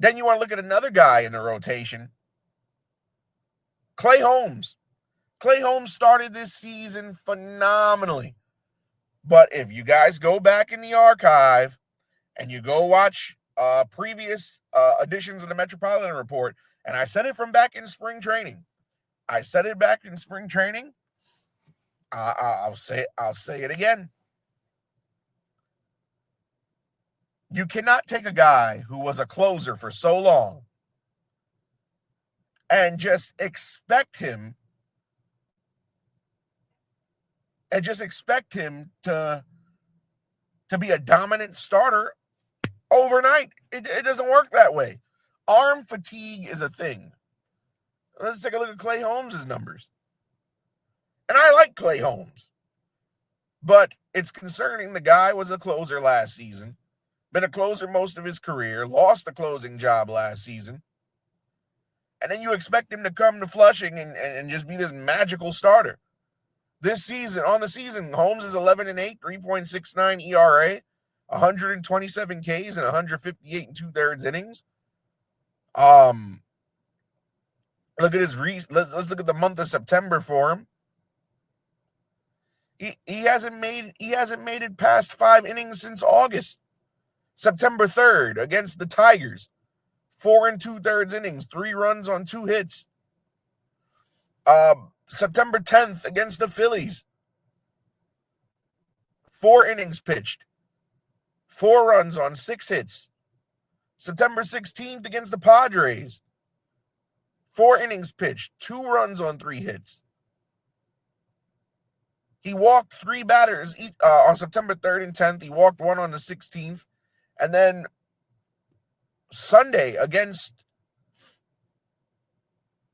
Then you want to look at another guy in the rotation, Clay Holmes. Clay Holmes started this season phenomenally. But if you guys go back in the archive and you go watch previous editions of the Metropolitan Report, and I said it from back in spring training. I'll say it again. You cannot take a guy who was a closer for so long and just expect him to be a dominant starter overnight. It doesn't work that way. Arm fatigue is a thing. Let's take a look at Clay Holmes' numbers. And I like Clay Holmes, but it's concerning. The guy was a closer last season, been a closer most of his career, lost the closing job last season. And then you expect him to come to Flushing and just be this magical starter. This season, on the season, Holmes is 11-8, 3.69 ERA, 127 Ks and 158 and 2/3 innings. Look at his let's look at the month of September for him. He hasn't made it past 5 innings since August. September 3rd against the Tigers, 4 2/3 innings, 3 runs on 2 hits. September 10th against the Phillies, 4 innings pitched, 4 runs on 6 hits. September 16th against the Padres, 4 innings pitched, 2 runs on 3 hits. He walked 3 batters on September 3rd and 10th. He walked 1 on the 16th. And then Sunday against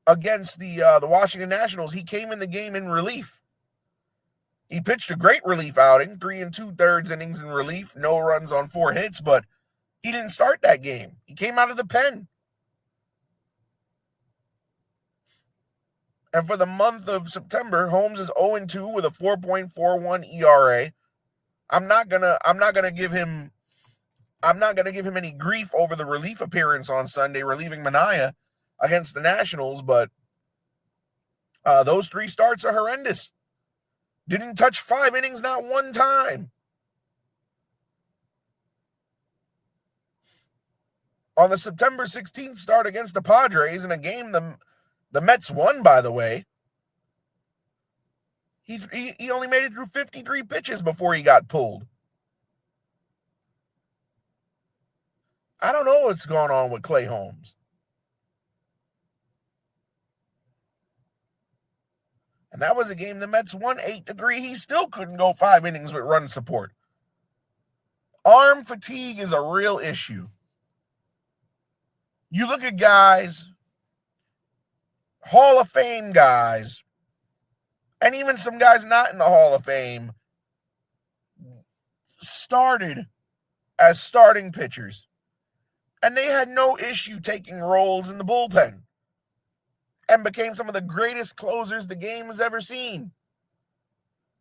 the Washington Nationals, he came in the game in relief. He pitched a great relief outing, 3 2/3 innings in relief, no runs on 4 hits, but he didn't start that game. He came out of the pen. And for the month of September, Holmes is 0-2 with a 4.41 ERA. I'm not gonna give him any grief over the relief appearance on Sunday, relieving Manaea against the Nationals, but those 3 starts are horrendous. Didn't touch 5 innings, not one time. On the September 16th start against the Padres, in a game the Mets won, by the way, he only made it through 53 pitches before he got pulled. I don't know what's going on with Clay Holmes. And that was a game the Mets won 8-3. He still couldn't go 5 innings with run support. Arm fatigue is a real issue. You look at guys, Hall of Fame guys, and even some guys not in the Hall of Fame, started as starting pitchers. And they had no issue taking roles in the bullpen and became some of the greatest closers the game has ever seen.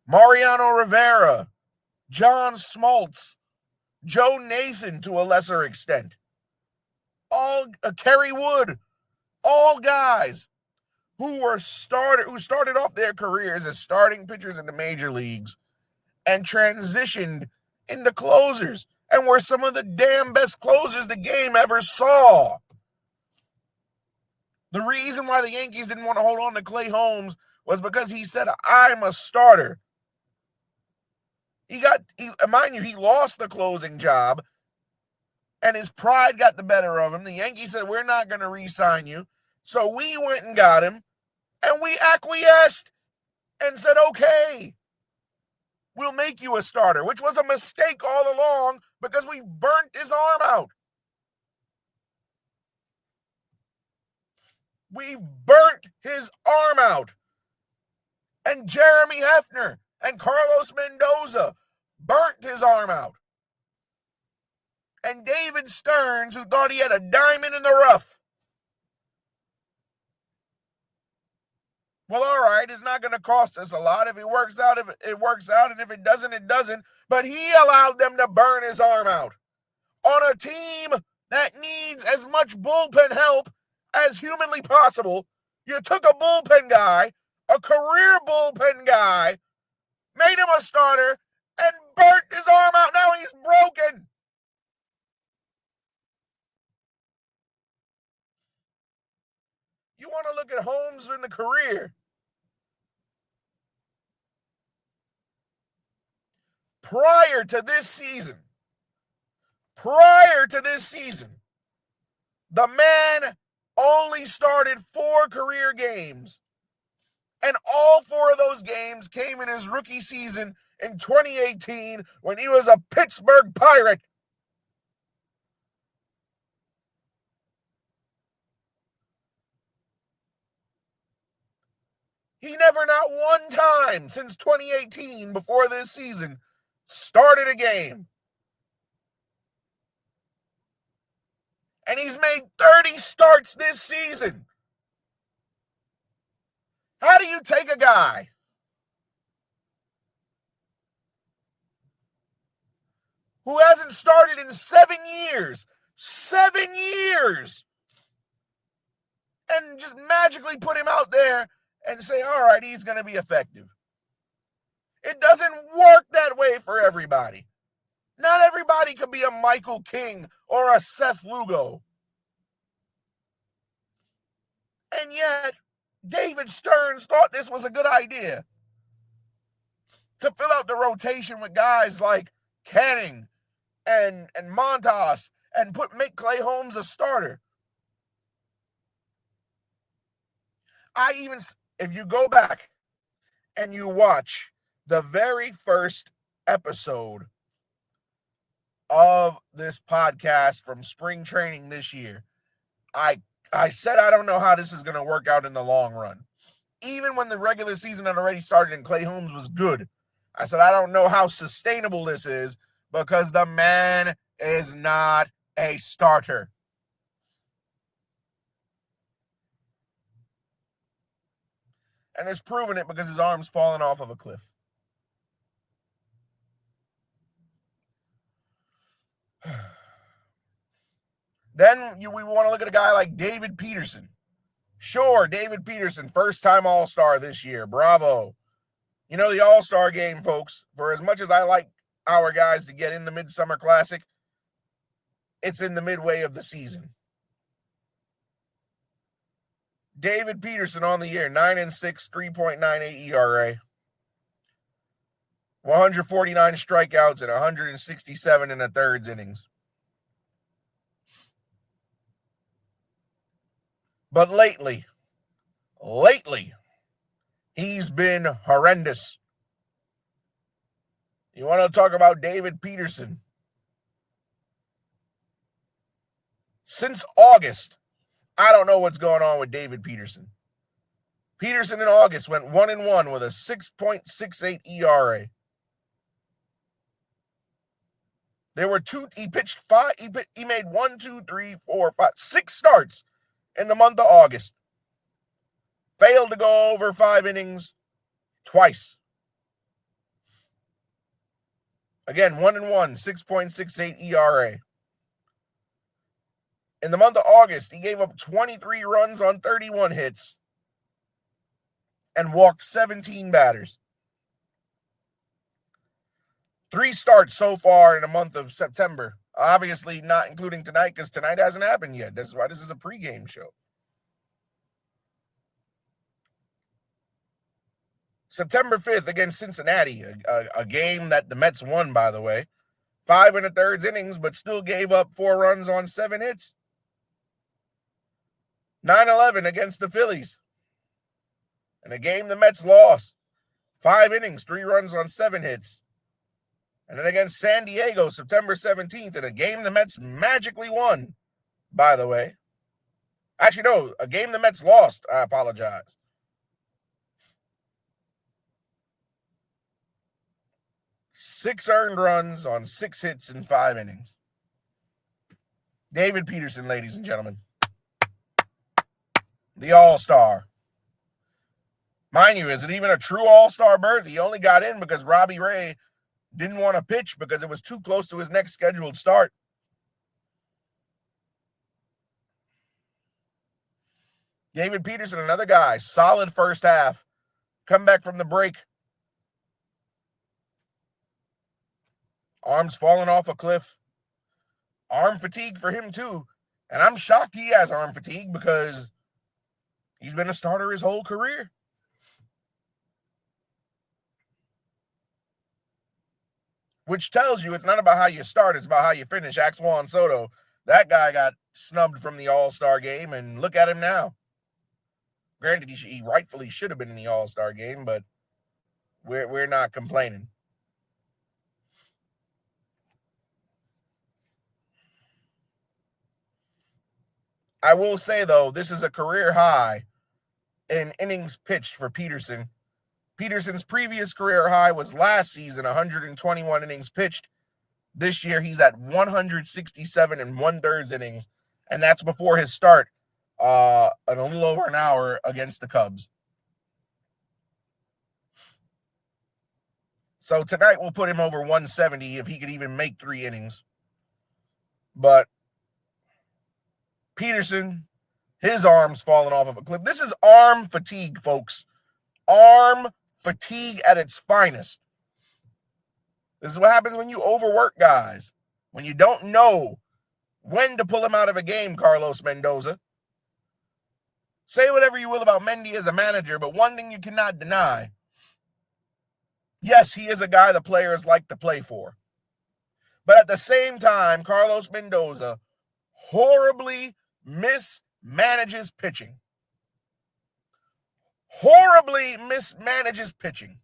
Mariano Rivera, John Smoltz, Joe Nathan to a lesser extent, Kerry Wood, all guys who started off their careers as starting pitchers in the major leagues and transitioned into closers and were some of the damn best closers the game ever saw. The reason why the Yankees didn't want to hold on to Clay Holmes was because he said, I'm a starter. Mind you, he lost the closing job and his pride got the better of him. The Yankees said, we're not going to re-sign you. So we went and got him and we acquiesced and said, okay, we'll make you a starter, which was a mistake all along because we burnt his arm out. We burnt his arm out. And Jeremy Hefner and Carlos Mendoza burnt his arm out. And David Stearns, who thought he had a diamond in the rough. Well, all right, it's not going to cost us a lot. If it works out, it works out. And if it doesn't, it doesn't. But he allowed them to burn his arm out on a team that needs as much bullpen help as humanly possible. You took a bullpen guy, a career bullpen guy, made him a starter, and burnt his arm out. Now he's broken. You want to look at Holmes in the career. Prior to this season, the man only started 4 career games. And all 4 of those games came in his rookie season in 2018 when he was a Pittsburgh Pirate. He never, not one time since 2018 before this season, started a game. And he's made 30 starts this season. How do you take a guy who hasn't started in 7 years, and just magically put him out there and say, all right, he's going to be effective? It doesn't work that way for everybody. Not everybody could be a Michael King or a Seth Lugo. And yet, David Stearns thought this was a good idea to fill out the rotation with guys like Canning and Montas and make Clay Holmes a starter. If you go back and you watch the very first episode of this podcast from spring training this year, I said I don't know how this is going to work out in the long run. Even when the regular season had already started and Clay Holmes was good, I said I don't know how sustainable this is because the man is not a starter. And it's proven it because his arm's fallen off of a cliff. Then we want to look at a guy like David Peterson. Sure, David Peterson, first-time All-Star this year. Bravo. You know, the All-Star game, folks, for as much as I like our guys to get in the Midsummer Classic, it's in the midway of the season. David Peterson on the year, 9-6, 3.98 ERA. 149 strikeouts and 167 in the thirds innings. But lately, he's been horrendous. You want to talk about David Peterson? Since August, I don't know what's going on with David Peterson. Peterson in August went 1-1 with a 6.68 ERA. There were he pitched 5, he made 6 starts in the month of August. Failed to go over 5 innings twice. Again, 1-1, 6.68 ERA. In the month of August, he gave up 23 runs on 31 hits and walked 17 batters. 3 starts so far in the month of September. Obviously not including tonight because tonight hasn't happened yet. That's why this is a pregame show. September 5th against Cincinnati, a game that the Mets won, by the way. 5 in the third innings, but still gave up 4 runs on 7 hits. 9-11 against the Phillies. In a game the Mets lost. 5 innings, 3 runs on 7 hits. And then against San Diego, September 17th, in a game the Mets magically won, by the way. Actually, no, a game the Mets lost. I apologize. 6 earned runs on 6 hits in 5 innings. David Peterson, ladies and gentlemen. The All-Star. Mind you, is it even a true All-Star berth? He only got in because Robbie Ray didn't want to pitch because it was too close to his next scheduled start. David Peterson, another guy, solid first half. Come back from the break. Arms falling off a cliff. Arm fatigue for him too. And I'm shocked he has arm fatigue because he's been a starter his whole career. Which tells you it's not about how you start, it's about how you finish. Ask Juan Soto. That guy got snubbed from the All-Star game, and look at him now. Granted, he rightfully should have been in the All-Star game, but we're not complaining. I will say, though, this is a career high in innings pitched for Peterson. Peterson's previous career high was last season, 121 innings pitched. This year, he's at 167 and 1/3 innings, and that's before his start in a little over an hour against the Cubs. So tonight, we'll put him over 170 if he could even make 3 innings. But Peterson, his arm's falling off of a cliff. This is arm fatigue, folks. Arm fatigue at its finest. This is what happens when you overwork guys. When you don't know when to pull him out of a game, Carlos Mendoza. Say whatever you will about Mendy as a manager, but one thing you cannot deny. Yes, he is a guy the players like to play for. But at the same time, Carlos Mendoza horribly mismanages pitching. Horribly mismanages pitching.